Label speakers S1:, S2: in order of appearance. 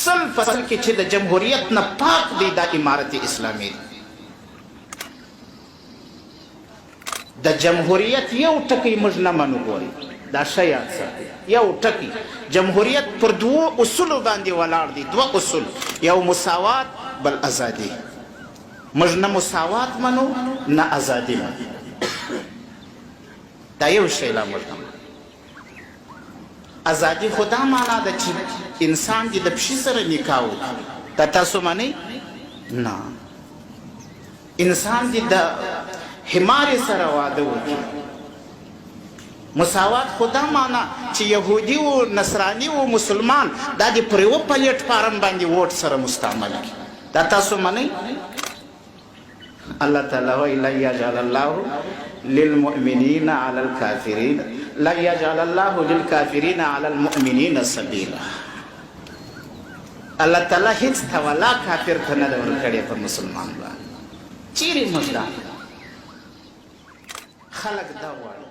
S1: سل فصل کې چې د جمهوریت نه پاک دی دا امارت اسلامي د جمهوریت یو ټکی موږ نه منو. ګورئ دا ښه یاد ساتئ، یو ټکی جمهوریت پر دوو اصولو باندې ولاړ دی. دوه اصول، یو مساوات بل ازادي. موږ نه مساوات منو نه ازادي منو. دا یو شی لا موږ نه. ازادي خو دا معنا ده چې انسان دې د پښې سره نکاح وکړي. دا تاسو منئ؟ نه. انسان دې د حمارې سره واده وکړي. مساوات خو دا معنا چې یهودي و نصراني و مسلمان دا دې پر یوه پلیټ فارم باندې ووټ سره مستعمل کړي. دا تاسو منئ؟ الله تعالی وایي لن یجعل الله للمؤمنین علی الکافرین لن یجعل الله للکافرین علی المؤمنین سبیلا. الله تعالی هیڅ تولا کافر ته نه ده ورکړې په مسلمان باندې. چیرې موږ دا خلک دا غواړي